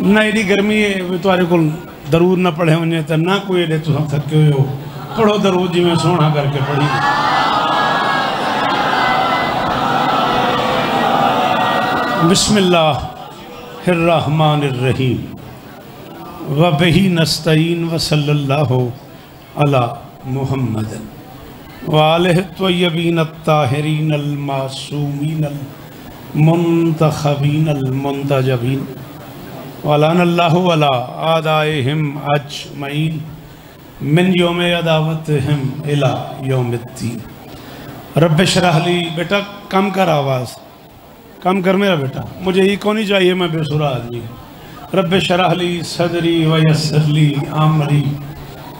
ना एडी गर्मी है तुम्हारे को दरूद ना पढ़े वने तो ना कोई एडे तुम थके हो पढ़ो दरूद जिमें सोहना करके पढ़ी। बिस्मिल्लाहिर्रहमानिर्रहीम व बिही नस्तईन व सल्लल्लाहु अला मुहम्मद व आलिहि त्वय्यबीन अत्ताहिरीन अल मासूमीन अल मुंतखबीन अल मुंतजबीन वलानल्लाहु अला आदाइहिम अजमईन मिन यौम अदावतिहिम इला यौमिद्दीन। रब्ब इश्रह ली, बेटा कम कर आवाज़, कम कर मेरा बेटा, मुझे ये कौन ही चाहिए, मैं बेसुरा आदमी। रब्ब इश्रह ली सदरी व यस्सिर ली अमरी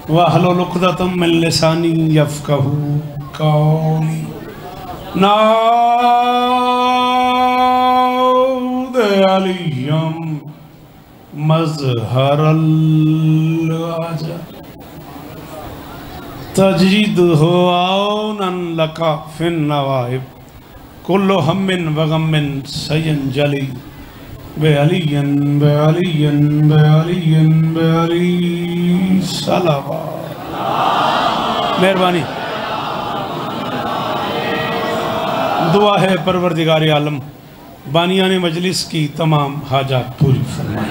वहलुल उक़दतम मिन लिसानी यफ़क़हू क़ौली। नाऊद अलियम मज़हरल अजब तजीदहु औनन लका फिन नवाइब कुल्लु हम्मिन व गम्मिन सयंजली बेअलियन बेअलियन बेअलियन बेअली सलावा। मेहरबानी। दुआ है परवरदिगार आलम बानियाने मजलिस की तमाम हाजात पूरी फरमाए।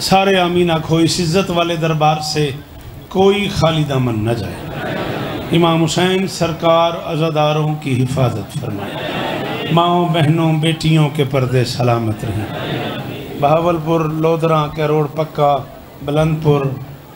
सारे आमीन आखो, इस इज़्ज़त वाले दरबार से कोई खाली दामन न जाए। इमाम हुसैन सरकार अज़ादारों की हिफाजत फरमाए। माओं बहनों बेटियों के पर्दे सलामत रहें। बहावलपुर, लोधरा, कैरोड़ पक्का, बुलंदपुर,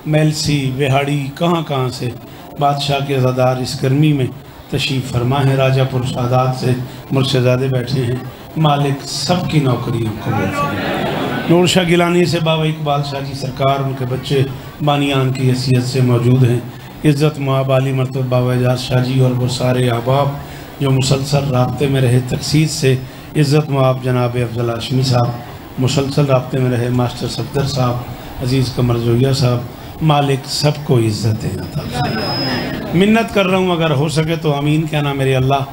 मेलसी, बिहाड़ी, कहाँ कहाँ से बादशाह के अज़ादार इस गर्मी में तशरीफ़ फरमा है। राजापुर सादात से मुर्शिदाबाद बैठे हैं। मालिक सबकी नौकरियों को कबूल फरमाए। नूर शाह गिलानी से बाबा इकबाल शाह जी सरकार, उनके बच्चे बानियान की हैसियत से मौजूद हैं। इज़्ज़त मुआब आली मरतबा बाबा एजाज शाह जी और वो सारे अहबाब जो मुसलसल राब्ते में रहे तकसीस से। इज़्ज़त मुआब जनाब अफजल हाशमी साहब, मुसलसल राब्ते में रहे मास्टर सफदर साहब, अज़ीज़ कमर जोया साहब। मालिक सबको इज़्ज़तें अता फरमाए। मिन्नत कर रहा हूँ, अगर हो सके तो आमीन कहना। मेरे अल्लाह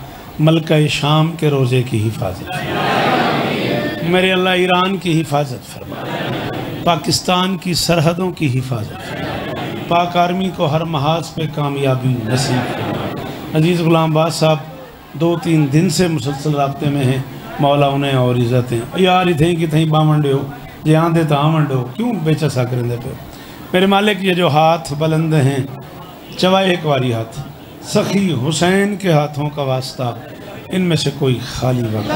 मलका शाम के रोज़े की हिफाजत फरमाए। मेरे अल्लाह ईरान की हिफाजत फरमाए। पाकिस्तान की सरहदों की हिफाजत फरमाए। पाक आर्मी को हर महाज पे कामयाबी नसीब फरमाए। अजीज़ गुलाम बाद साहब 2-3 दिन से मुसलसल राब्ते में हैं। मौला उन्हें और इज़्ज़तें यार इतें कि थी बावंडे हो जे आंदे तो आवंडो क्यों बेचा सा करेंदे पे। मेरे मालिक ये जो हाथ बुलंद हैं चवाए एक वारी हाथ सखी हुसैन के हाथों का वास्ता, इनमें से कोई खाली वक्त।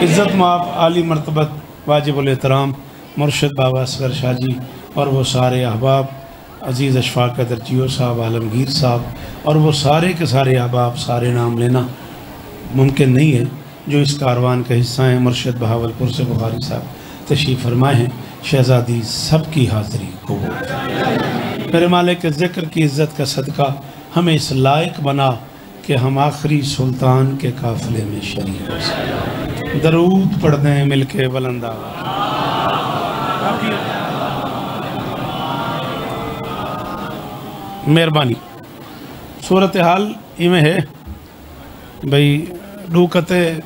इज़्ज़त माप आली मरतबत वाजिबुल एहतराम मुर्शिद बाबा असगर शाह जी और वो सारे अहबाब, अज़ीज़ अशफाक कदर जियो साहब, आलमगीर साहब और वो सारे के सारे अहबाब, सारे नाम लेना मुमकिन नहीं है जो इस कारवान का हिस्सा हैं। मुर्शिद बहावलपुर से बुखारी साहब तशरीफ़ फरमाए हैं। शहज़ादी सबकी हाज़िरी कबूल। मेरे मालिक के ज़िक्र की इज़्ज़त का सदका हमें इस लायक बना कि हम आखिरी सुल्तान के काफ़िले में शरीक हो सकें। दरूद पढ़ दें मिल के बुलंदा। मेहरबानी। सूरत हाल इवें है भाई डूकते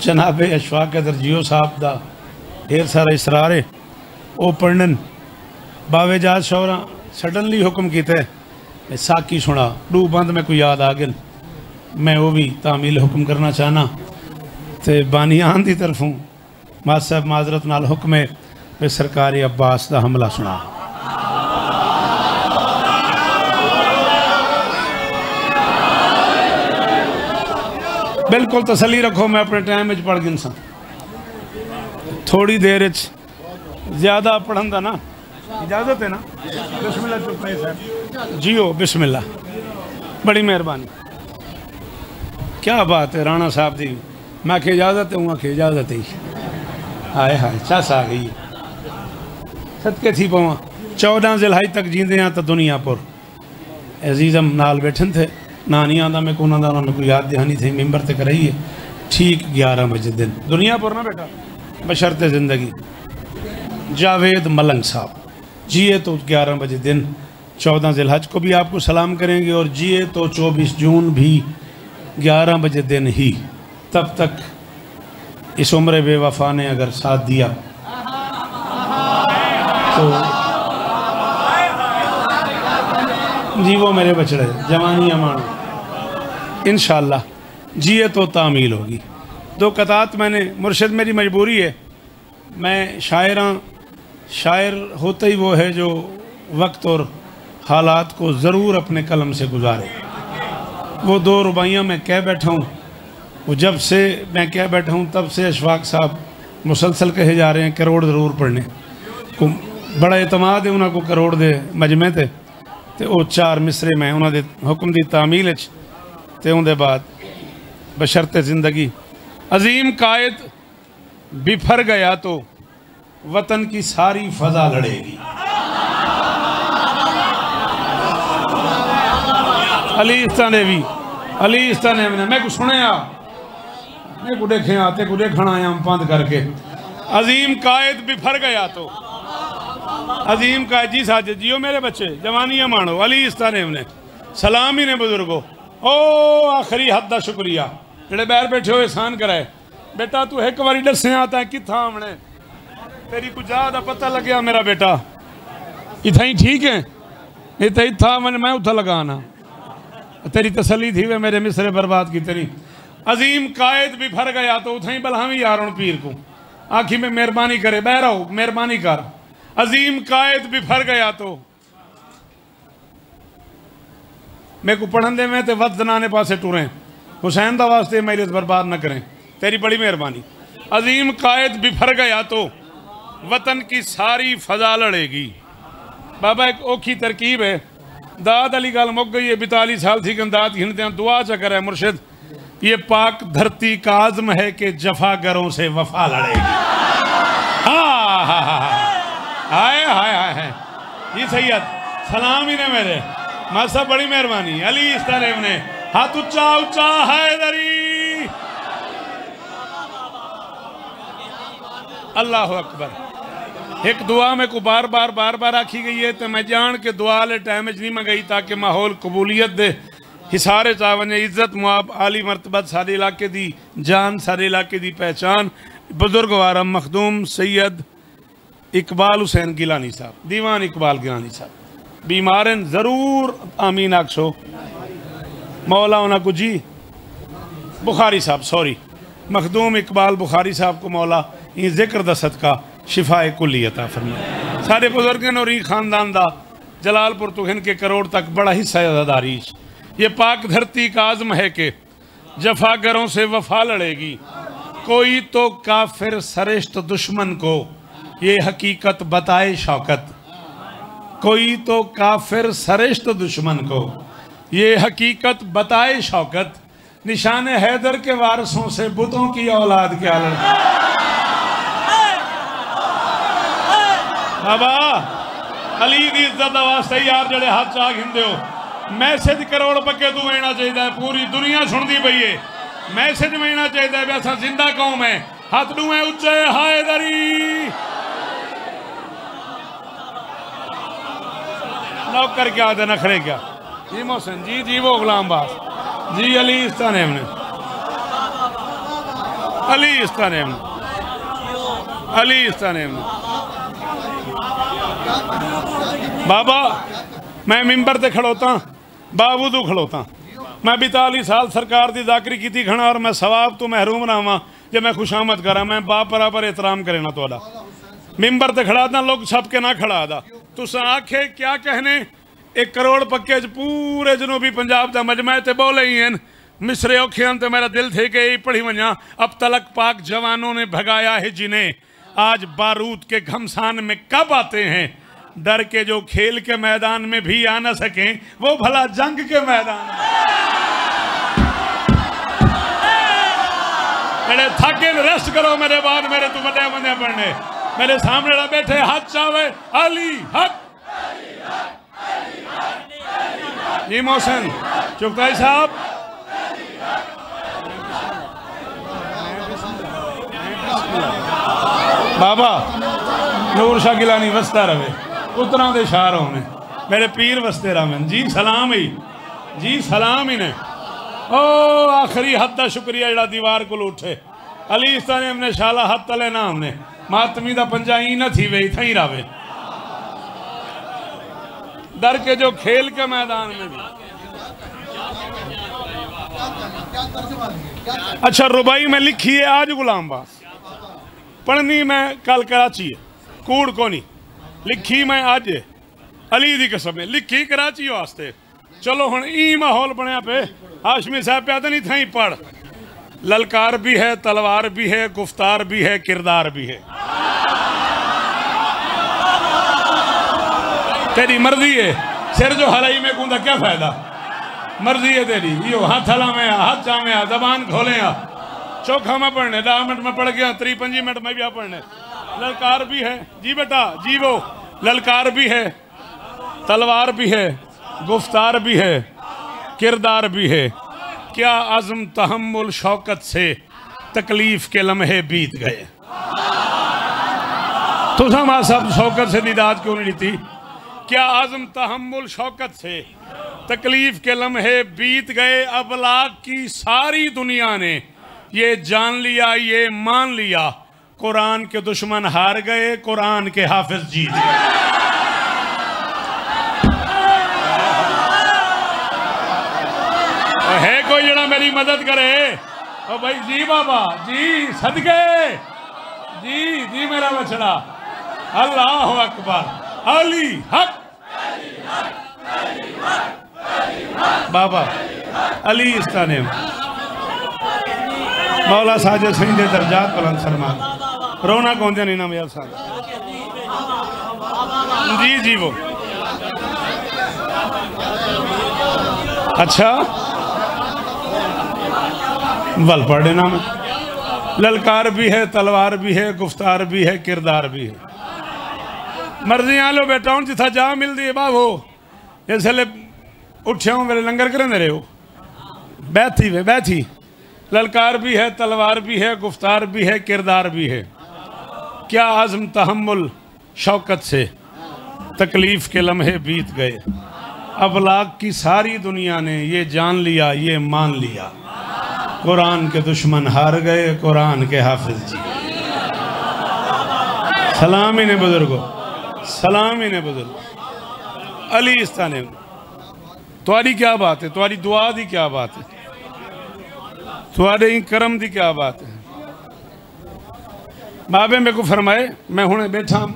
जनाब अशफाक कदर जियो साहब का ढेर सारा इसरार है। वो पढ़न बावे जात शौरा सडनली हुक्म किया साकी सुना डू बंद में कोई याद आ गया। मैं वो भी तामील हुक्म करना चाहना तो बानियान की तरफों माद साहब माजरत नाल हुक्म है वे सरकारी अब्बास का हमला सुना। बिल्कुल तसली रखो, मैं अपने टाइम में पढ़ गिन सा थोड़ी देर ज़्यादा पढ़न का ना इजाज़त है ना। बिस्मिल्लाह चुप नहीं साहब जियो बिस्मिल्लाह। बड़ी मेहरबानी। क्या बात है राणा साहब दी। मैं आखे इजाज़त है, आखे इजाज़त ही। हाय हाय चस आ गई सदके थी पवा। 14 ज़िलहज तक जींदे हैं तो दुनियापुर अजीज़म नाल बैठन थे ना नहीं आता मैं को उन्होंने कोई याद दहानी थी मेम्बर तक रही है। ठीक 11 बजे दिन दुनियापुर ना बेटा बशर्ते ज़िंदगी। जावेद मलंग साहब जिए तो 11 बजे दिन 14 ज़िलहज को भी आपको सलाम करेंगे और जिए तो 24 जून भी 11 बजे दिन ही। तब तक इस उम्र बेवफा ने अगर साथ दिया तो जी वो मेरे बछड़े जवानी अमान इंशाअल्लाह जिए तो तामील होगी। दो कतात मैंने मुर्शिद मेरी मजबूरी है, मैं शायर होता ही वो है जो वक्त और हालात को ज़रूर अपने कलम से गुजारे। वो दो रुबाइयाँ मैं कह बैठा हूँ, वो जब से मैं कह बैठा हूँ तब से अशफाक साहब मुसलसल कहे जा रहे हैं करोड़ ज़रूर पढ़ने को। बड़ा एतमाद है उन्होंने को करोड़ दे मजमे ते वो चार मिसरे मैं उन्होंने हुक्म दी तामील ते उनके बाद बशर्ते ज़िंदगी। अजीम कायद बिफर गया तो वतन की सारी फजा लड़ेगी। अली इस्ताने मैं कुछ सुने मैं कुछ देखे आते कुछ देखना आया बंद करके। अजीम कायद बिफर गया तो अजीम कायद जी साज जियो मेरे बच्चे जवानियां मानो। अली इस्ताने ने सलाम ही ने बुजुर्गो ओ आखिरी हद का शुक्रिया जेड़े बैर बैठे हो एहसान कराए। बेटा तू एक बारी दसिया आता किथा हमने तेरी कुछ ज्यादा पता लग्या मेरा बेटा इतना ही ठीक है इतना ही था मैं उथा लगाना तेरी तसली थी वे मेरे मिसरे बर्बाद की तेरी। अजीम कायद भी भर गया तो उथा ही बलहावी यार पीर को आखी में मेहरबानी करे बहराओ मेहरबानी कर। अजीम कायद भी भर गया तो मेरे को पढ़न दे में तो वत जनाने पासे टुरे हुसैन का वास्ते मेरे बर्बाद न करें तेरी बड़ी मेहरबानी। अजीम कायद बिफर गया तो वतन की सारी फजा लड़ेगी। बाबा एक औखी तरकीब है दाद अली गल मुक गई है 42 साल थी कि दाद घिनते दुआ चकर है मुर्शिद ये पाक धरती का आज़म है कि जफागरों से वफा लड़ेगी। हाय हाय हाय जी सैयद सलाम ही ने मेरे मासा बड़ी मेहरबानी। अली इस्ताने ने हाथ उच्चा उच्चा हैदरी अल्लाह अकबर। एक दुआ में को बार बार आखी गई है तो मैं जान के दुआ ले टाइम नहीं मंगाई ताकि माहौल कबूलियत दे हिसारे चा वने इज्जत मुआब आली मरतबत सारे इलाके दी जान सारे इलाके दी पहचान बुजुर्ग वारा मखदूम सैयद इकबाल हुसैन गिलानी साहब दीवान इकबाल गिलानी साहब बीमारन ज़रूर आमीन आखो मौला उन्हें को जी बुखारी साहब सॉरी मखदूम इकबाल बुखारी साहब को मौला ये जिक्र द सदका शिफाए कुल्ली अता फरमाए। सारे बुजुर्गन और खानदान दा जलालपुर तो इनके करोड़ तक बड़ा हिस्सा अदादारी। ये पाक धरती का आज़म है कि जफागरों से वफा लड़ेगी। कोई तो काफिर सरेश्त दुश्मन को ये हकीकत बताए शौकत। कोई तो काफिर सरेश्त दुश्मन को ये हकीकत बताए शौकत। निशान हैदर के वारसों से बुतों की औलाद क्या लड़ती। बाबा अली दी इज्जत वास्ते यार जड़े हाथ चाह घिंदे हो मैसेज करोड़ पक्के तू आना चाहिए पूरी दुनिया सुनती पई है मैसेज में आना चाहिए असा जिंदा कौम है हाथ डूए उच्चे हैदरी नौकर क्या आते नखरे क्या जी मोहसिन जी वो गुलाम बास जी अली इस्ताने ने अली इस्ताने बाबा मैं मिंबर ते खड़ोता बावजूद खड़ोता मैं 42 साल सरकार की जाकरी की खड़ा और मैं सवाब तो महरूम ना हुआ जो मैं खुशामद करा मैं बाप बराबर एहतराम करे ना थोड़ा मिंबर ते खड़ा था लोग छप के ना खड़ा था तुस आखे क्या कहने 1 करोड़ पक्के पूरे जनूबी पंजाब का मजमा ते बोले ही हैं मिसरे औखे तो मेरा दिल थे कि यही पढ़ी वजा। अब तलक पाक जवानों ने भगाया है जिन्हें आज बारूद के घमसान में कब आते हैं। डर के जो खेल के मैदान में भी आ न सके वो भला जंग के मैदान मेरे थके रेस्ट करो मेरे बाद मेरे तू बड़े बंदे पढ़ने मेरे सामने बैठे हाथ चावे अली हक जी मोहसिन चुगताई साहब बाबा नूर शाह गिलानी वसता रहे उतना दे शार होने मेरे पीर वसते रमन जी सलाम ही ने ओ आखिरी हद का शुक्रिया जड़ा दीवार को उठे अली इस्ताने हमने शाला हद तले ना हमने मातमी का पंजा ही न थी वे इतना ही रहे डर के जो खेल के मैदान में भी। अच्छा, रुबाई में लिखी है आज गुलाम बास, पढ़नी मैं कल कराची है, कूड़ को नहीं लिखी मैं अज अली दी कसम है, लिखी कराची वास्ते। चलो हुण ई माहौल बनया पे, हाशमी साहब प्या तो नहीं था पढ़। ललकार भी है, तलवार भी है, गुफ्तार भी है, किरदार भी है। तेरी मर्जी है, सिर जो हलाई में कूदा क्या फायदा, मर्जी है तेरी। यो हाथ हला में हाथ जामे जबान खोले चौखा में पढ़ने 10 मिनट में पढ़ गया, 3-5 मिनट में भी आ पढ़ने। ललकार भी है जी बेटा जी, वो ललकार भी है, तलवार भी है, गुफ्तार भी है, किरदार भी है। क्या आज़म तहम्मुल शौकत से तकलीफ के लम्हे बीत गए। तुझा मां सब शौकत से दीदाद क्यों नहीं दी। क्या आज़म तहम्मुल शौकत से तकलीफ के लम्हे बीत गए। अबलाग की सारी दुनिया ने ये जान लिया, ये मान लिया, कुरान के दुश्मन हार गए, कुरान के हाफिज जीत गए। है कोई जरा मेरी मदद करे। ओ भाई जी बाबा जी सदके जी जी मेरा बछड़ा। अल्लाह अकबर, अली हक बाबा अली इस्ताने मौला साजिद सही दे दर्जात बुलंद फरमा। रोना कौन नहीं ना मेरा साथ जी जी वो अच्छा वल पढ़े नाम। ललकार भी है, तलवार भी है, गुफ्तार भी है, किरदार भी है। मर्जी आ लो बेटा हूँ जिथा जा मिलती है बाबो। इसलिए उठे हो मेरे लंगर करें रहे हो, बैठी वे बैठी। ललकार भी है, तलवार भी है, गुफ्तार भी है, किरदार भी है। क्या आज़म तहम्मुल शौकत से तकलीफ के लम्हे बीत गए। अबलाग की सारी दुनिया ने ये जान लिया, ये मान लिया, कुरान के दुश्मन हार गए, कुरान के हाफिज जी। सलाम ही ने बुजुर्गो, सलाम ही ने बुजुर्ग। अली इस्ताने तुम्हारी क्या बात है, तुम्हारी दुआ दी क्या बात है, तुम्हारे करम दी क्या बात है। बाबे मेरे को फरमाए, मैं हुणे बैठा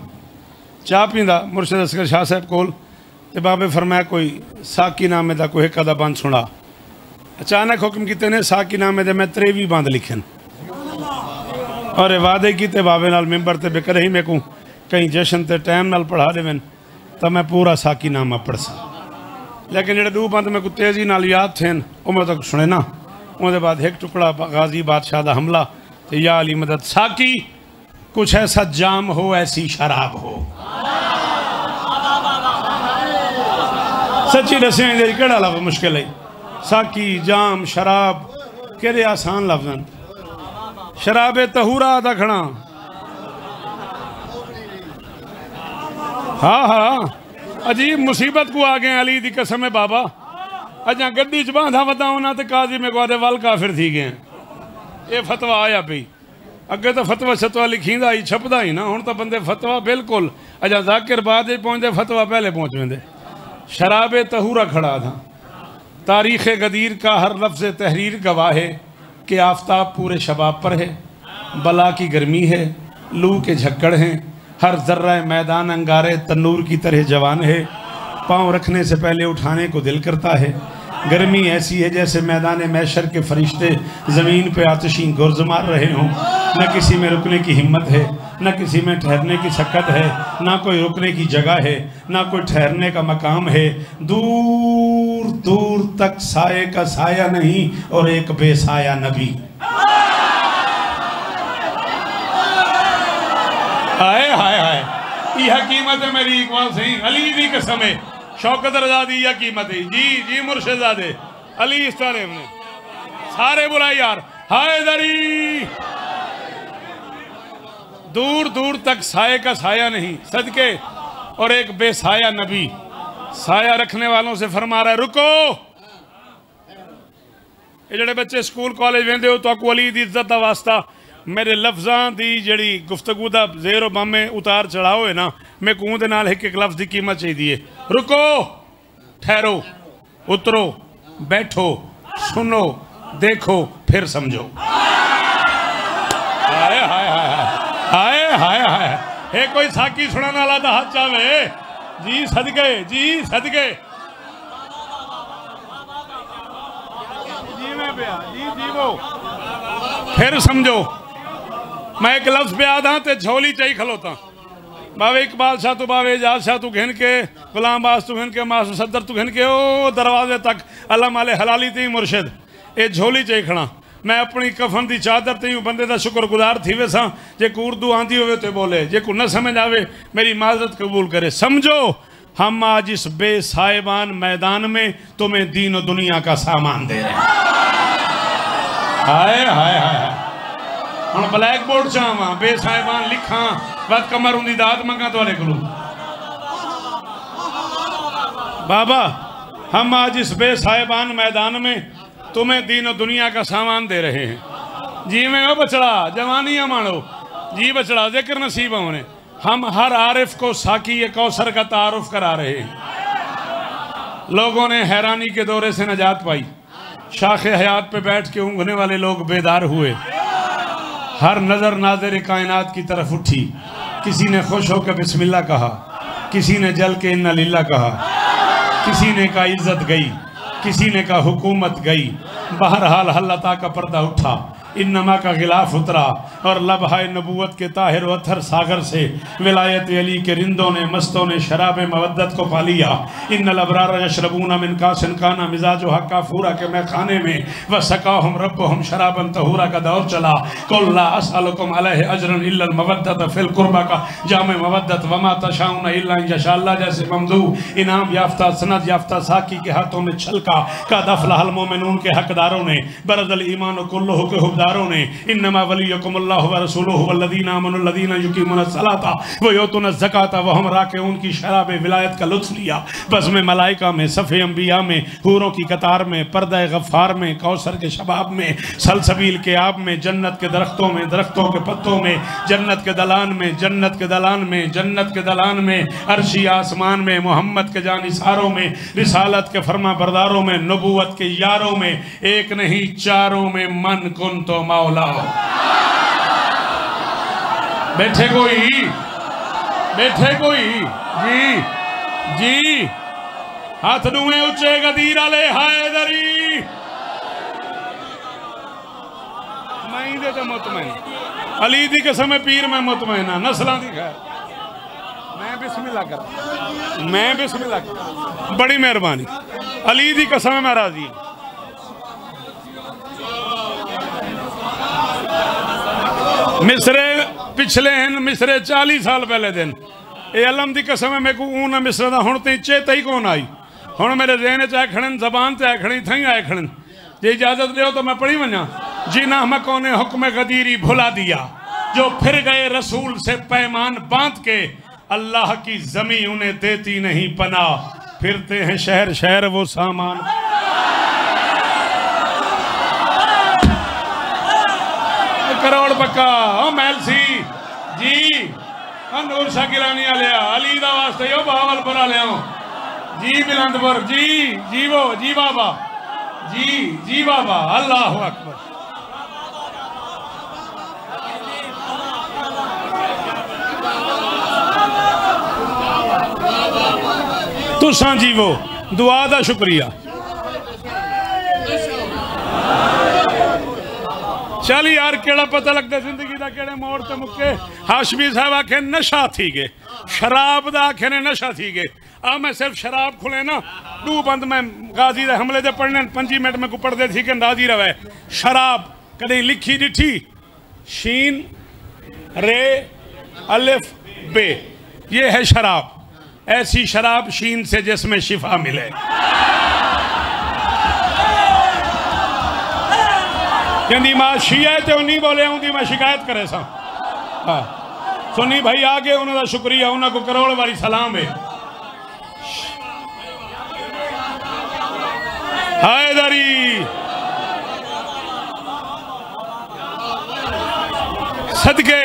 चाह पींदा मुर्शिद असगर शाह साहब कोल, ते बाबे फरमाया कोई साकी नामे का कोई एक आधा बंद सुना। अचानक हुक्म किते ने साकी नामे दे मैं 23 बंद लिखन और वादे किते बाबे नाल मिंबर ते बेकर ही मेरे को कहीं जश्न ते टाइम नाल पढ़ा देवन तो मैं पूरा साकी नामा पढ़ सा। लेकिन जेडे 2 बंद मेरे को तेजी नाल याद थे वो मैं तक सुने ना। उसके बाद एक टुकड़ा गाजी बादशाह का हमला तो या अली मदद साकी कुछ ऐसा जाम हो ऐसी शराब हो। सच्ची दसिया केड़ा लफ्ज़ मुश्किल है। साकी जाम शराब केड़े आसान लफ्ज़न। शराबे तहूरा दखना हाँ हाँ अजीब मुसीबत को आ गए अली दी कसम है बाबा। अजा गड्डी च बांधा वदा उन्हें तो काजी में को वल काफिर थी गए। ये फतवा आया पी अगे तो फतवा शतवा लिखींदा ही छपदा ही ना। हुण तो बंदे फतवा बिल्कुल अजा जाकिर बाद पहुँचते फतवा पहले पहुँच वेंदे। शराबे तहूरा खड़ा था। तारीख़ गदीर का हर लफ्ज़ तहरीर गवाह है कि आफताब पूरे शबाब पर है, बला की गर्मी है, लू के झक्कड़ हैं, हर जर्रा मैदान अंगारे तन्नूर की तरह जवान है। पाँव रखने से पहले उठाने को दिल करता है। गर्मी ऐसी है जैसे मैदान मैशर के फरिश्ते ज़मीन पे आतिशी गुर्ज मार रहे हों। न किसी में रुकने की हिम्मत है, न किसी में ठहरने की सकत है, ना कोई रुकने की जगह है, ना कोई ठहरने का मकाम है। दूर दूर तक साये का साया नहीं और एक बेसाया नबी। हाय हाय हाय यह कीमत है मेरी इकबाल सही अली दी कसम है। शौकत रजा दी यह कीमत है जी जी मुर्शिदादे अली इस तरह ने सारे बुलाए यार हैदरी। दूर दूर तक साये का साया नहीं सदके और एक बेसाया नबी। साया रखने वालों से फरमा रहा है रुको। ये जड़े बच्चे स्कूल कॉलेज वेंदे हो तो अली दी इज्जत का वास्ता मेरे लफ्ज़ां दी जड़ी गुफ्तगू दा ज़ेरो बामे उतार चढ़ाओ है ना, मैं कहूँ दे नाल एक लफ्ज़ की कीमत चाहिए। रुको, ठहरो, उतरो, बैठो, सुनो, देखो, फिर समझो। हाय हाय हाय हाय हाय हाय। हे कोई साकी सुनाने वाला तो हाथ चावे जी सदके, जी सदके। जी मैं पिया जी जीवो फिर समझो। मैं एक लफ्ज पे आदा ते झोली चाहिए खलोता। बावे इकबाल शाह तू, बावे एजाज शाह तू घिन के, गुलाम बास तू घिन के, मासूम सदर तू घिन के, ओ दरवाजे तक अल्लाह माले हलाली ती मुर्शिद ये झोली चाहिए खड़ा। मैं अपनी कफन की चादर ते बंदे का शुक्रगुजार थी वे सा। जे को उर्दू आंदी हो तो बोले, जे को न समझ आवे मेरी माजरत कबूल करे। समझो हम आज इस बेसाहिबान मैदान में तुम्हें दीन और दुनिया का सामान दे रहे हैं। हाय हाय हाय। हम ब्लैक बोर्ड चाहवा बेसाहिबान लिखा बद कमर उन्दी दात मंगा तो को बाबा। हम आज इस बेसाहिबान मैदान में तुम्हें दीन और दुनिया का सामान दे रहे हैं। जी में बचड़ा जवानियां मानो, जी बचड़ा जिक्र नसीब होने। हम हर आरिफ को साकी कौसर का तारुफ करा रहे हैं। लोगों ने हैरानी के दौरे से नजात पाई। शाखे हयात पे बैठ के ऊँघने वाले लोग बेदार हुए। हर नजर नाज़िर कायनात की तरफ उठी। किसी ने खुश होकर बिस्मिल्लाह कहा, किसी ने जल के इन्ना लिल्लाह कहा, किसी ने कहा इज्जत गई, किसी ने कहा हुकूमत गई। बहरहाल हल्लता का पर्दा उठा, इन्नमा का गिलाफ उतरा और लबहाए नबूवत के ताहिर वत्थर सागर से विलायत अली के रिंदों ने मस्तों ने शराब मवद्दत को पा लिया। इन्नल अबरार यशरबूना मिन कासिन काना मिजाजो हक्का फूरा के मैं खाने में व सकाहुम रब्बुहुम शराबन तहूरा का दौर चला। कुल ला असअलुकुम अलैहि अजरन इल्लल मवद्दत फिल कुर्बा का जामे मवद्दत वमा तशाउना इल्ला इंशाअल्लाह जैसे ममदू इनाम याफ्ता सनद याफ्ता साकी के हाथों में छलका का दफलहल मोमिनून के हकदारों ने बरदल ईमान कुल्लुहु के हुबदारों ने। इन्नमा वलियकुमुल्लाहु व रसूलुहु वल्लज़ीना आमनु लज़ीना युकीमुना सलाता व युतूना ज़काता व हम राकिऊन की शराब विलायत का लुत्फ़ लिया। बज़्म में मलाइका में, सफ़े अंबिया में, हूरों की कतार में, पर्दा गफ़ार में, कौसर के शबाब में, सलसबील के आब में, जन्नत के दरख्तों में, दरख्तों के पत्तों में, जन्नत के दलान में, जन्नत के दलान में, जन्नत के दलान में, अर्शी आसमान में, मोहम्मद के जानिसारों में, रिसालत के फरमा बरदारों में, नबूवत के यारों में, एक नहीं चारों में मन कुन तो मौला। बैठे कोई, बैठे कोई जी जी हाथ दुए उच्चे गदीर आले हैदरी। मैं दे तो मुतमैन अली दी कसम पीर में मुतमैना नस्लां दी खैर। मैं बिस्मिल्लाह कर, मैं बिस्मिल्लाह कर, बड़ी मेहरबानी अली दी कसम मैं राजी। मिसरे पिछले हैं, मिसरे 40 साल पहले दिन ये अलम की कसम है। मेरे को ऊन मिसरे का हूँ तो चेता ही कौन आई। हूँ मेरे जहन च आए खड़न, जबान से आए खड़ी, थी आए खड़न। जे इजाजत दो तो मैं पढ़ी वना। जिना हमें ने हुक्म गदीरी भुला दिया, जो फिर गए रसूल से पैमान बांध के, अल्लाह की जमी उन्हें देती नहीं पना, फिरते हैं शहर शहर वो सामान। करोड़ पक्का ओ मैलसी जी नूर शाह गिलानी लिया अली दा वास्ते ओ बहावलपुर लिया जी बिलंदपुर जी जीवो जी बाबा जी जी बाबा अल्लाह अकबर। तुसां जीवो दुआ दा शुक्रिया। चल यार केड़ा पता लगता जिंदगी का केड़े मोड़ ते मुक्के। हाशमी साहब आखे नशा थी गए, शराब दा आखे ने नशा थी गए। आ मैं सिर्फ शराब खुले ना दू बंद मैं गाजी दे हमले दे पढ़ने 5 मिनट में को पढ़ते थी कि राजी रवे। शराब कदे लिखी डिठी शीन रे अलिफ बे, ये है शराब। ऐसी शराब शीन से जिसमें शिफा मिले। कहती मां शिया तो नहीं बोले आऊँगी मैं शिकायत करे सा। हाँ सुनी भाई आ गए, उन्होंने शुक्रिया, उन्होंने को करोड़ बारी सलाम है। हैदरी सदके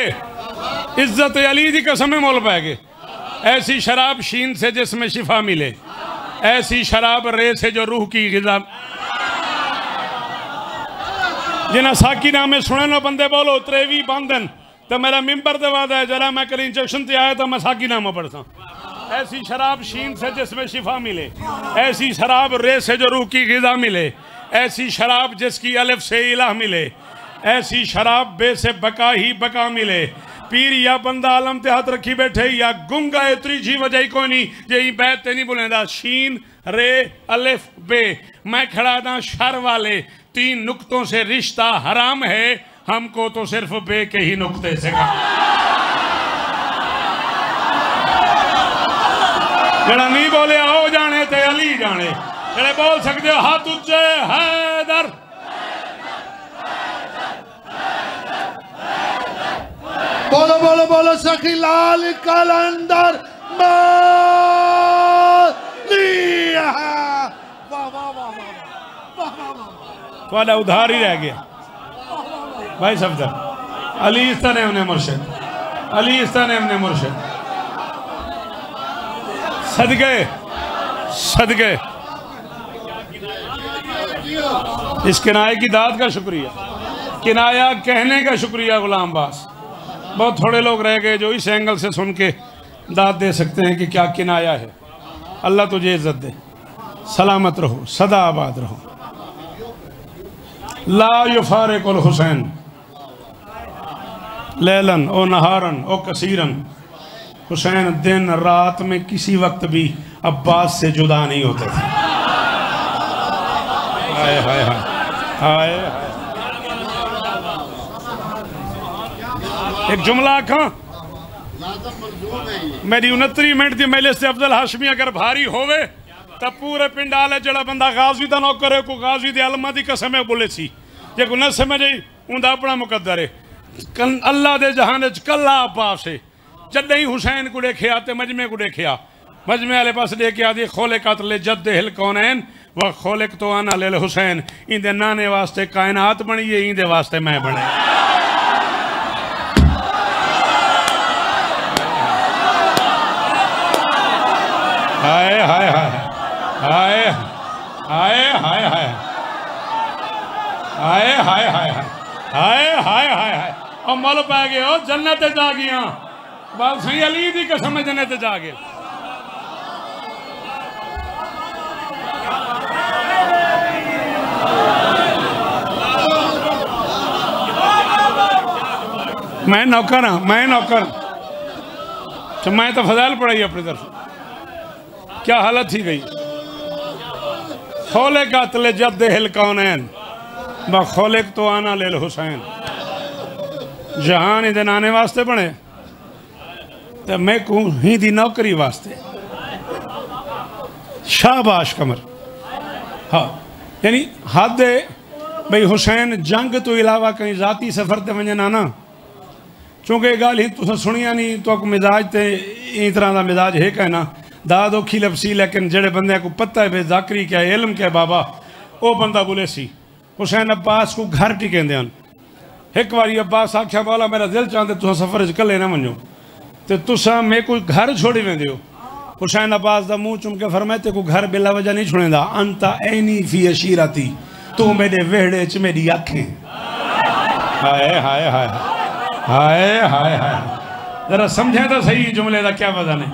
इज्जत अली दी कसम मोल पै गए। ऐसी शराब शीन से जिसमें शिफा मिले, ऐसी शराब रे से जो रूह की गिज़ा। जिन्हें साकी नामे सुने नो बंदे बोलो त्रेवी बंधन तो मेरा मिंबर दे वादा है जरा मैं कल इंजेक्शन ते आया तो मैं साकी नामा पढ़ता। ऐसी शराब शीन से जिसमें शिफा मिले, ऐसी शराब रे से जो रूह की गिज़ा मिले, ऐसी शराब जिसकी अलिफ से इलाह मिले, ऐसी शराब बे से बका ही बका मिले। पीर या बंदा आलम ते हाथ रखी बैठे या गुंगा इतरी जी वजह कोई नहीं जे बैत ते नहीं बोलेंदा। शीन रे अलिफ बे मैं खड़ा था शर वाले 3 नुक्तों से रिश्ता हराम है, हमको तो सिर्फ बे के ही नुक्ते से जरा नहीं बोले आओ जाने ते अली जाने, जरा बोल सकते हो हाथ उच्चे हैदर। बोलो बोलो बोलो सखी लाल कलंदर थोड़ा उधार ही रह गया भाई सफदर। अली इस्तान है उन्हें मुर्शिद, अली इस्तान है उन्हें मुर्शिद। सदके सदके इस किनाए की दाद का शुक्रिया, किनाया कहने का शुक्रिया गुलाम बास। बहुत थोड़े लोग रह गए जो इस एंगल से सुन के दाद दे सकते हैं कि क्या किनाया है। अल्लाह तुझे इज्जत दे, सलामत रहो, सदा आबाद रहो। ला युफारिकुल हुसैन लैलन ओ नहारन ओ कसीरन। हुसैन दिन रात में किसी वक्त भी अब्बास से जुदा नहीं होते थे। हाय हाय हाय हाय हाय। एक जुमला कहाँ मेरी 69 मिनट की मेले से अफजल हाशमी अगर भारी होवे तो पूरे पिंड आले जड़ा बंदा गाजी का नौकर है को गाजी दे अलमा की कसम बोले सी जे को न समझे उनका अपना मुकद्दर है। अल्लाह दे जहान कला अब्बास है। जद ही हुसैन को देखिया तो मजमे को देखिया, मजमे वाले पास लेके आदि खोले कातले जद हिल कौनैन व खोले तो आना ले हुसैन। इंदे नाने वास्ते कायनात बनी है, इंदे वास्ते मैं बने। हाय हाय हाय हाय हाय हाय हाय हाय हाय हाय हाय हाय हाय हाय और मल पै गए हो जन्नत जा गया। बस सही अली दी कसम जन्नत जा गए। मैं नौकर हाँ, मैं नौकर तो मैं तो फजाइल पढ़ाई अपनी तरफ। क्या हालत थी गई खोले कातले जद हिल कौनैन ब खोले तो आना ले हुसैन। जहान इधर आने वास्ते बने तो मैं को ही दी नौकरी वास्ते। शाबाश कमर हाँ यानी हद भाई हुसैन जंग तो इलावा कहीं जाती सफर ते वजन आना चूंकि गाल ही तुस सुनिया नहीं तो मिजाज ते इस तरह का मिजाज है कहना दाद औखी लपसी। लेकिन जेड़े बंदे को पता है भाई जाकरी क्या इलम क्या बाबा वो बंदा बोले सी हुसैन अब्बास को घर टिकेंदे हैं। एक बारी अब्बास आख्या बोला मेरा दिल चाहते तुम सफर कले ना वनो तो तुसा मैं कोई घर छोड़ी वेंदे हो। हुसैन अब्बास का मुंह चुम के फरमाए ते को घर बिला वजह नहीं छुड़ेंदा। अंता ऐनी फी अशीरती तू मेरे वेहड़े च मेरी आखें। हाय हाय हाय हाय हाय हाय जरा समझे तो सही जुमले का क्या वजन है।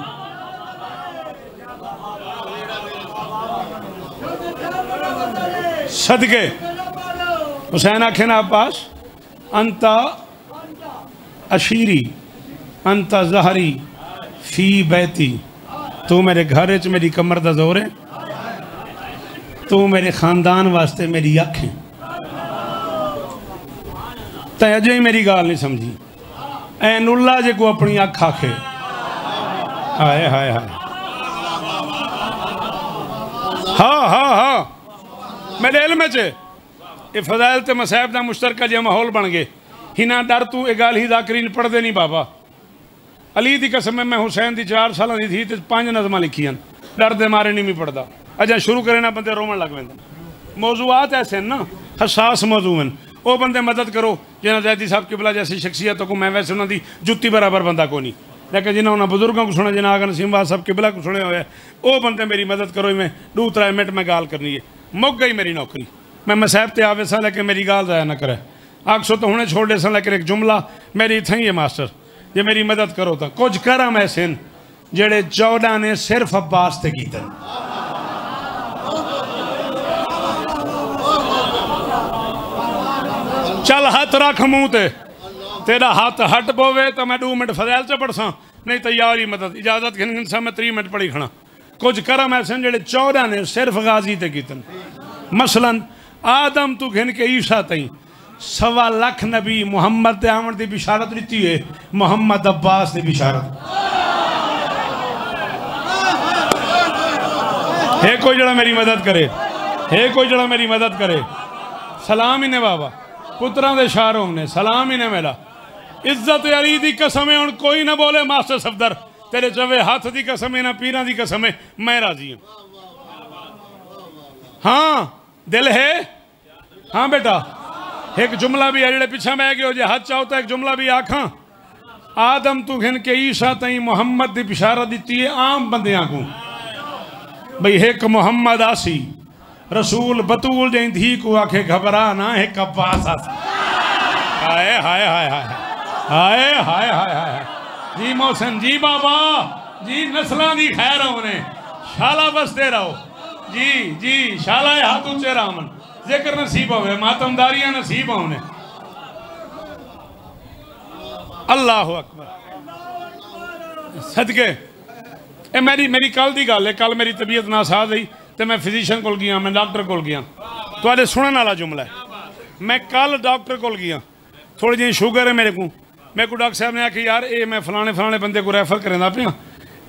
सदके हुसैन आखे ना अब्बास अंता अशीरी अंता जहरी फी बैती तू मेरे घर च मेरी कमर दा जोर है, तू मेरे खानदान वास्ते मेरी अख है। तै अजे ही मेरी गाल नहीं समझी। ऐ नुल्ला जे को अपनी अख आखे। हाय हाय हाय हाँ हाँ हाँ मेरे इल्म च ये फजाइल ते मसाइब का मुश्तरका जो माहौल बन गए हिना डर तू ये गाल ही जाकरीन पढ़ते नहीं बाबा। अली की कसम मैं हुसैन की 4 साल की थी तो 5 नज़म लिखियां डर दे मारे नहीं भी पढ़ता। अजा शुरू करे ना बंदे रोमन लग पेंदे। मौजूआत ऐसे हैं ना हसास मौजू हैं वो बंदे मदद करो जिन्हें जैदी साहब किबला जैसी शख्सियतों को, मैं वैसे उन्होंने जुत्ती बराबर बंदा को नहीं, लेकिन जिन्हें उन्होंने बुजुर्गों को सुना, जिन्हें आगे नसीम वाल साहब किबला को सुने हुए, वो बंदे मेरी मदद करो। मैं 2-3 मिनट में गाल करनी है, मुक गई मेरी नौकरी। मैं मसैब ते आवे सा लेकिन मेरी गाल जाया ना करे, आखसो तो हुणे छोड़ दे सा, लेकिन एक जुमला मेरी इतना ही है मास्टर, जे मेरी मदद करो तो कुछ करम ऐसे जेड़े 14 ने सिर्फ अब्बास ते कीते। चल हाथ रख मुंह ते, तेरा हाथ हट पवे तो मैं 2 मिनट फजैल च पढ़सा, नहीं तो यारी मदद इजाजत घिन सा मैं 3 मिनट पढ़ी खड़ा। कुछ करम ऐसे जेड़े 14 ने सिर्फ गाजी ते कीतन। मसलन आदम तू घिन के ईसा तई 1.25 लाख नबी मुहम्मद ते आमण दी बिशारत दी है, मुहम्मद अब्बास दी बिशारत है। कोई जड़ा मेरी मदद करे, है कोई जड़ा मेरी मदद करे। सलाम ही ने बाबा पुत्रां दे शारों ने, सलाम ही ने मेरा। इज्जत अली दी कसम है, हुण कोई ना बोले मास्टर सफदर तेरे चवे हाथ दी कसम है, ना पीरां दी कसम है, मैं राजी हूं। हाँ दिल है, हाँ बेटा एक जुमला भी है जेड़े पिछा मैं गयो जे हाथ चाहो तो एक जुमला भी आखा। आदम तू घिन के ईसा तई मुहम्मद दी बिशारत दी है आम बंदियां को, भाई एक मुहम्मद आसी रसूल बतूल जई धी को आखे घबरा ना, एक अब्बास आसी। हाय हाय हाय हाय हाय हाय हाय हाय जी मोहसिन जी बाबा जी, नस्लां दी खैर होने, शाला बसते रहो जी जी, शाला हाथ ऊंचे रामन, जिक्र नसीब होवे, मातमदारियां नसीब होने। अल्लाह अकबर सदके। ए मेरी कल दी गल है, कल मेरी तबीयत नासाज रही तो मैं फिजिशियन को गया, मैं डॉक्टर को गया। तो सुनने वाला जुमला है, मैं कल डॉक्टर को गया, थोड़ी जी शुगर है मेरे को डॉक्टर साहब ने आखिया यार ये मैं फलाने बंदे को रैफर करेंदा पिया,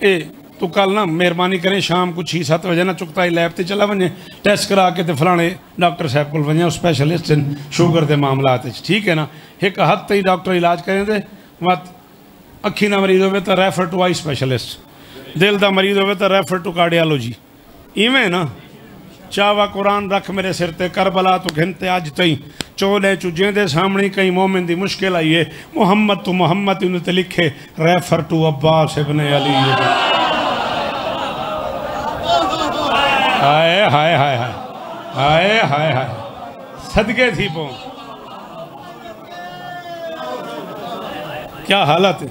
ए तू कल ना मेहरबानी करें शाम को 6-7 बजे ना चुकता ही लैब ते चला वने, टेस्ट करा के ते फलाने डॉक्टर साहब को वने, स्पैशलिस्ट शुगर के मामलात, ठीक है ना। एक हद तक डॉक्टर इलाज करें दे, मत अखी ना मरीज हो तो रैफर टू आई स्पैशलिस्ट, दिल का मरीज हो तो रैफर टू कार्डियोलॉजी, इवें ना। चावा कुरान रख मेरे सिर ते, करबला तो घिनते अज तई, चोले चुजे दे सामने कई मोमिन दी मुश्किल आई है, मुहम्मद तो मुहम्मद उन्हें लिखे refer to Abbas ibne Ali. हाय हाय हाय हाय हाय हाय हाय सदके थी पो, क्या हालत है,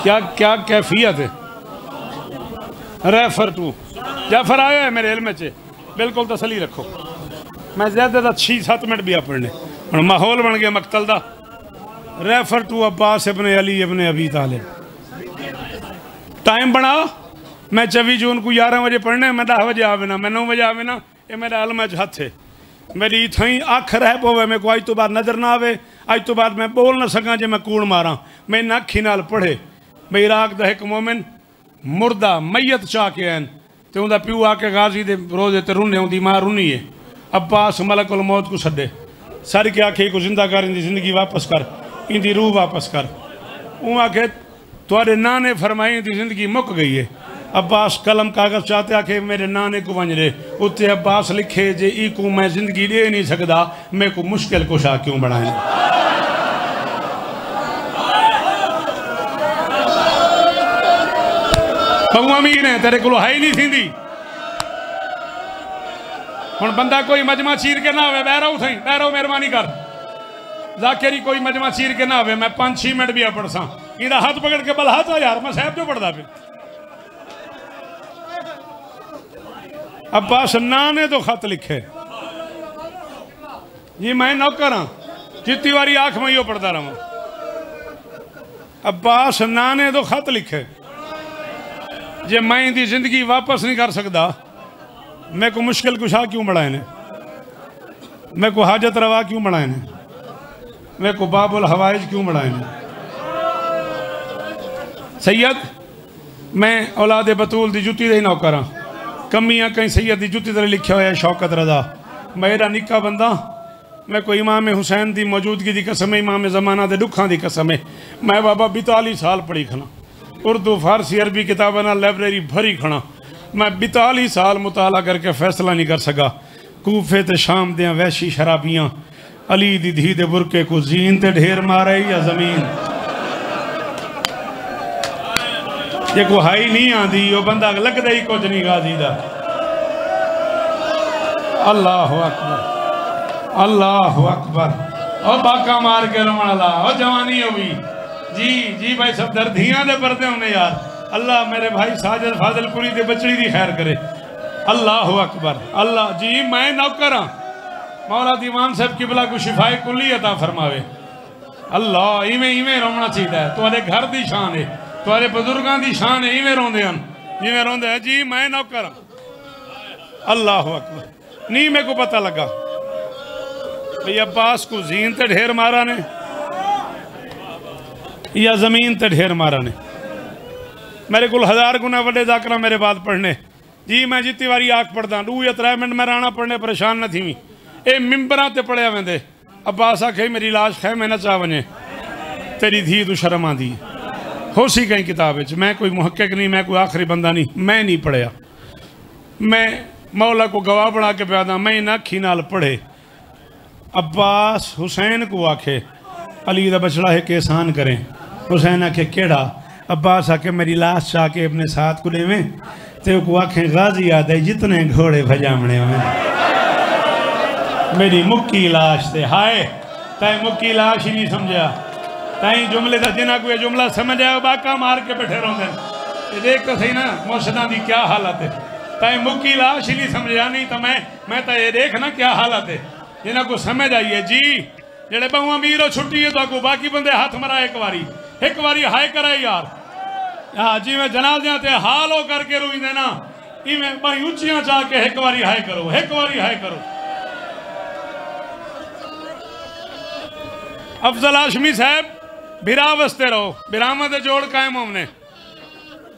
क्या क्या कैफियत है। रेफर टू जाफर आया है मेरे इल्म च, बिल्कुल तसली रखो। मैं ज़्यादा 6-7 मिनट भी पढ़ने, और माहौल बन गया मकतल दा। Refer to Abbas ibne Ali ibne Abi Talib. Time बना, मैं 24 जून को 11 बजे पढ़ने, मैं 10 बजे आवे ना, मैं 9 बजे आवे ना, ये मेरा इल्म च हथ है। मेरी इथई अख रह पवे, मेरे को अज तो बाद नज़र ना आवे, अज तो बाद मैं बोल ना सका जे मैं कूड़ मारा, मैं इन अखी नाल पढ़े। मैं इराक दा एक मोमिन मुर्दा मैयत चाह के आन, तो उनका प्यू आके गाजी दे रोजे ते रुने, उनकी मां रुनी है। अब्बास मलकुल मौत को छड्डे, सर के आखे को जिंदा कर, इनकी जिंदगी वापस कर, इनकी रूह वापस कर। वो आखे तुहाडे नाने फरमाई इनकी जिंदगी मुक गई है। अब्बास कलम कागज चाहते आखे मेरे नाने को वंज रहे, उत्ते अब्बास लिखे जे ई को मैं जिंदगी दे नहीं सकता, मेरे को मुश्किल कुशा क्यों बनाए। बहु अमीर है तेरे को है ही नहीं थी। हुण बंदा कोई मजमा चीर के ना आवे, बहरो उठई बहरो मेहरबानी कर, जाकिरी कोई मजमा चीर के ना आवे, मैं 5-6 मिनट भी पढ़ सा, इहदा हाथ पकड़ के बल हाथ यार मैं साहब जो पढ़दा पे। अब्बास नाने तो खत लिखे जी, मैं नौकर हाँ, जितनी बारी आंख में यो पढ़ता रहा। अब्बास नाने तो खत लिखे जे मैं इनकी जिंदगी वापस नहीं कर सकता, मेरे को मुश्किल कुशा क्यों बढ़ाए ने, मेरे को हाजत रवा क्यों बढ़ाए ने, मेरे को बाबुल हवाइज क्यों बढ़ाए ने। सैयद मैं औलाद बतूल दी जुत्ती दे नौकर हाँ, कमियां कहीं सैयद की जुत्ती तरह लिखा हुआ है शौकत रजा। मेरा निक्का बंदा, मैं कोई इमाम हुसैन की मौजूदगी की कसम है, इमाम जमाना के दुखा की कसम है। मैं बाबा 42 साल पढ़ी खना, उर्दू फारसी अरबी किताबा ना लाइब्रेरी भरी खना, मैं 42 साल मुताला करके फैसला नहीं कर सका। कूफे ते शाम दियां वैशी शराबियां अली दी धी दे बुरके को जीन ते ढेर मारे या जमीन ये को हाई नहीं आंदी वो बंदा लगदा ही कुछ नहीं गाजी दा। अल्लाह अकबर अल्लाह अकबर। ओ बाका मार के रोने वाला ओ जवानी हो गई जी जी भाई सब दर्दियां दे पर्दे होने यार। अल्लाह मेरे भाई साजिद फाजिलपुरी दे बचड़ी दी खैर करे। अल्लाह अकबर अल्लाह जी मैं नौकर हाँ मौला दीवान साहब किबला को शिफाए कुली अता फरमावे। अल्लाह इवें इवें रोना चाहिए तुम्हारे घर की शान है तुम्हारे बुजुर्गों की शान है इवें रोंदे हैं जिवें रोंदे हैं जी मैं नौकर हाँ। अल्लाह अकबर नहीं मेरे को पता लगा भई अब्बास को जीन ते ढेर मारा ने या जमीन ते ढेर मारा ने। मेरे को 1000 गुना वड्डे जाकरा मेरे बाद पढ़ने जी मैं जितनी बारी आख पढ़दा 2 या 3 मिनट में राणा पढ़ने परेशान न थी ये मिंबरां ते पढ़िया वेंदे। अब्बास आखे मेरी लाश खे मैं न चा वने तेरी धी तू शर्म आंदी हो सी कहीं किताब मैं कोई मुहक्किक नहीं मैं कोई आखिरी बंदा नहीं मैं नहीं पढ़िया मैं मौला को गवाह बना के प्यादा मैं इन अखी नाल पढ़े। अब्बास हुसैन को आखे अली दा बछड़ा है के एहसान करें हुसैन आखे केड़ा अब्बास आके मेरी लाश चाह के अपने साथ को लेवें तो को आखे गाजी याद है जितने घोड़े भजामने में मेरी मुक्की लाश थे हाय तय मुक्की लाश ही नहीं समझा तई जुमले का जिन्हें कोई जुमला समझ आया बाका मार के बैठे रोंदे देख तो सही ना मुर्शदा की क्या हालत है तय मुक्की लाश ही नहीं समझा नहीं तो मैं तो ये देख ना क्या हालत है जिन्हें को समझ आई है जी जेड़े बहु अमीर छुट्टी है तो बाकी बंदे हाथ मरा एक बारी हाय कराए यार हाँ जिमें जनाजियां ते हाल हो करके रोईंदे ना इवें भाई उच्चियां चाह के एक बारी हाय करो। अफजल हाशमी साहब बिरा वस्ते रहो बिरामा दे जोड़ कायम होने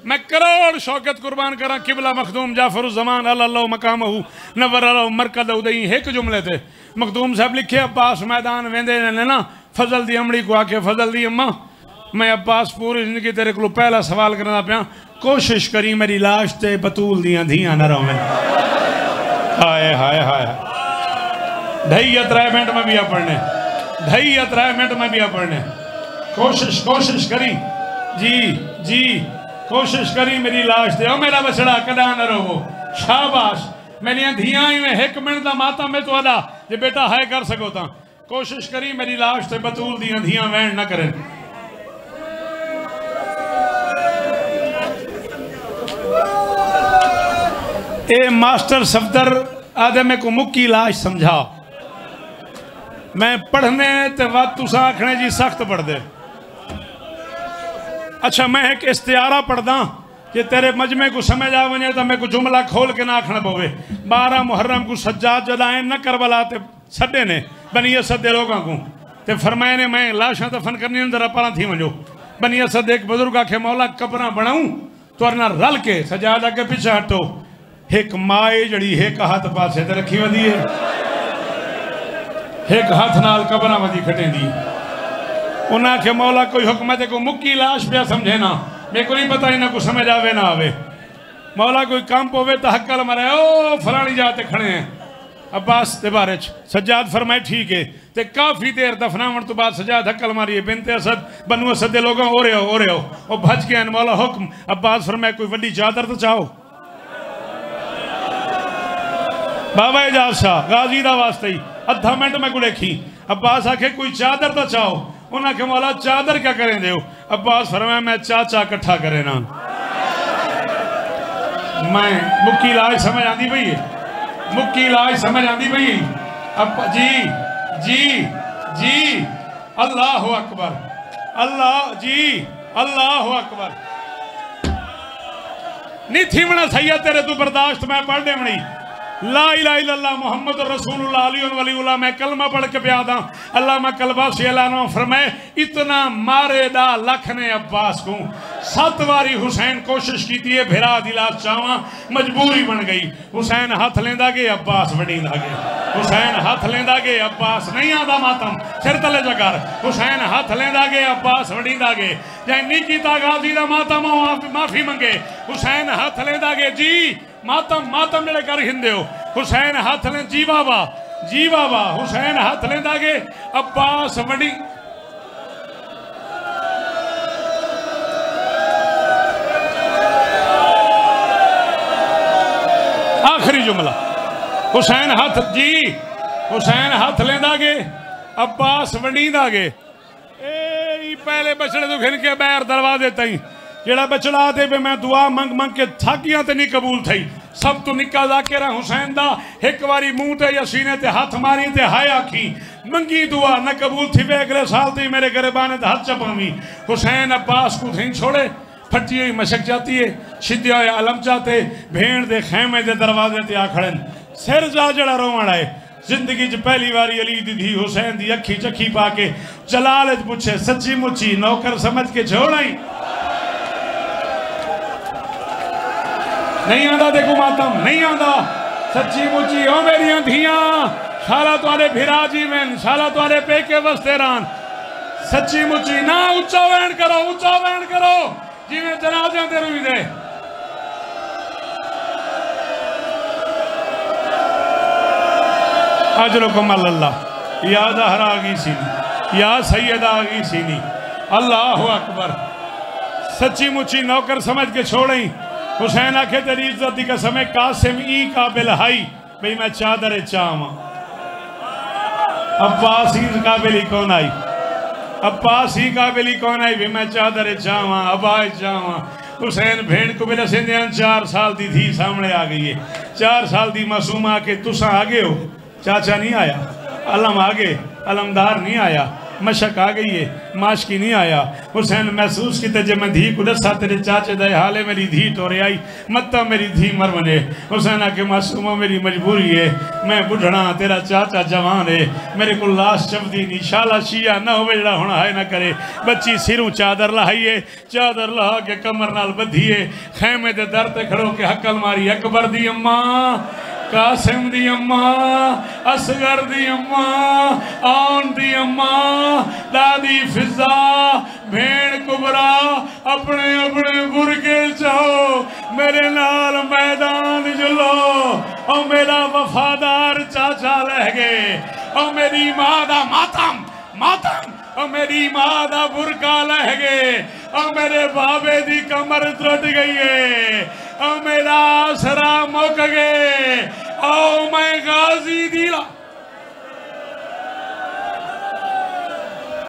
मैं करोड़ शौकत कुर्बान करा किबला मखदूम जाफर जमान अल्लाह मकामहू नवर मरकद उदई एक जुमले थे मखदूम साहब लिखे अब्बास मैदान वेंदे ने ना फजल दी अमड़ी को आके फजल दी अम्मा मैं अब्बास पूरी जिंदगी तेरे को पहला सवाल करना पाया कोशिश करी मेरी लाश ते बतूल दियां धियां न रोवें। हाय हाय हाय 2.5 या 3 मिनट में भी पढ़ने 2.5 या 3 मिनट में भी पढ़ने कोशिश करी जी कोशिश करी मेरी लाश दे ओ मेरा बछड़ा कदा न रोवो शाबाश मेरिया धियां में 1 मिनट का माता में तो अदा जे बेटा हाय कर सको ता कोशिश करी मेरी लाश ते बतूल दियां धियां वहन न करें। ए मास्टर सफदर आदे में को मुक्की लाश समझा मैं पढ़ने ते वत तुसा आखने जी सख्त पढ़ दे। अच्छा मैं एक इस्तियारा पढ़दा कि तेरे मजमे को समझ आ वने तो मैं को जुमला खोल के ना आखना पवे। 12 मुहर्रम को सज्जाद जदाए न करबला ते सदे ने बनी असद दे लोगों को ते फरमाए ने मैं लाशा दफन करनी अंदर परा थी वजो बनी असद एक बुजुर्ग आखे मौला कबरा बनाऊं तो ना रल के सजाद आके पीछे हटो एक माए जड़ी एक हाथ पासे ते रखी वधी है एक हाथ नाल कबरा वधी खटेंदी उन्हें आखे मौला कोई हुक्म है को मुक्की लाश पे समझे ना मेरे को नहीं पता इन्हें को समझ आवे ना आवे मौला कोई काम होवे तो हक्कल मरे ओ फलानी जाते खड़े हैं अब्बास के बारे सज्जाद फरमाए ठीक है ते काफी देर दफनावन तो बाद सज्जाद हक्कल मारी बिनते असद बनु असद दे लोगों हो रहे हो ओ भज के मौला हुक्म अब्बास फरमाए कोई वड्डी चादर तो चाहो बाबा एजाज शाह गाजी दा वास्ते ही अद्धा मिनट में को देखी अब्बास आखे कोई चादर तो चाहो उन्हें आखे मौला चादर क्या करें दो अब्बास फरमाया मैं चाचा इकट्ठा करे ना मैं मुक्की लाश समझ आती पई मुक्की लाश समझ आती पई अब जी अल्लाह अकबर अल्लाह अकबर नहीं थी मना सैयद तेरे तू बर्दाश्त मैं पढ़ दे मनी ला इलाहा इल्लल्लाह मुहम्मद रसूलुल्लाह अली वलीउल्लाह मैं कलमा पढ़ के प्यादा अल्लाह मैं कलबा से अल्लाह फरमाए इतना मारे दा लख ने अब्बास को 7 बारी हुसैन कोशिश की थी भिरा दिला चावा मजबूरी बन गई हुसैन हाथ लेंदा के अब्बास वडींदा के हुसैन हाथ लेंदा के अब्बास नहीं आदा मातम सिर तले जगर हुसैन हाथ लेंदा के अब्बास वडींदा के जे नहीं कीता गाजी दा मातम माफी मंगे हुसैन हाथ लेंदा के जी मातम जेड़े कर हिंदे हो हुसैन हाथ ले जी बाबा हुसैन हाथ लेंदा गे अब्बास वडी आखिरी जुमला हुसैन हाथ लेंदा गे अब्बास वंडींदा गे पहले बछड़े तो खिन के बैर दरवाजे तई जेड़ा बछड़ा दे भी मैं दुआ मंग मंग के थाकियां ते नहीं कबूल थई सब तो निक्का जाकिरा हुसैन दा एक बारी मुंह ते या सीने ते हाथ मारी ते हाय आखी मंगी दुआ न कबूल थी वे अगले साल ते मेरे गरीबाने ते हाथ चपावी हुसैन अब्बास को थी छोड़े फटी हुई मशक जाती है सिद्धे हुए अलम चाहते भेड़ दे खैमे दे दरवाजे ते आ खड़न सिर जा जड़ा रोवण आए जिंदगी च पहली बारी अली दी धी हुसैन दी अखी चखी पाके जलाल पूछे सच्ची मुची नौकर समझ के छोड़ाई नहीं आंदा देखो मातम नहीं आंदा सच्ची मुची ओ मेरिया धियां शाला तुआरे भिरा जीवन शाला तुआरे पेके वसते रान सच्ची मुची ना उच्चा वैन करो जिवें जनाज़ा ते रुई दे अजरो कमल अल्लाह या ज़हरा आ गई सीनी या सैयदा आ गई सीनी अल्लाह अकबर सच्ची मुची नौकर समझ के छोड़ई हुसैन आखे तेरी इज्जत की कसम कासिम ई काबिल हाई भाई मैं चादर चावा अब्बास ही काबिल ही कौन आई अब्बास ही काबिल ही कौन आई भी मैं चादर चावा अबाज चावा हुसैन भेड़ को मेरे से 4 साल दी थी सामने आ गई है 4 साल दी मासूम आके तुसा आगे हो चाचा नहीं आया अलम आगे अलमदार नहीं आया मशक आ गई है माशकी नहीं आया हुसैन महसूस किते जे मैं धी को दसा तेरे चाचे दे हाले मेरी धी टोरे आई मत्ता मेरी धी मर बने हुसैन आके मासूमा मेरी मजबूरी है मैं बुढ़ना तेरा चाचा जवान है मेरे को लाश चमदी नहीं शाला शिया ना हो जड़ा हुण हाय ना करे बच्ची सिरों चादर लहाइए चादर लहा के कमर नाल बधिए खैमे दे दर ते खड़ो के हकल मारी अकबर दी अम्मा कासिम दी अम्मा असगर दी अम्मा आन दी अम्मा दादी फिजा भेड़ कुबरा अपने अपने बुरके चाहो मेरे नाल मैदान जुलो और मेरा वफादार चाचा रह गए और मेरी माँ दा मातम और मेरी माँ दा बुरका लह गए और मेरे बाबे दी कमर टुट गई है और मेरा आसरा मुक गए और मैं गाजी दी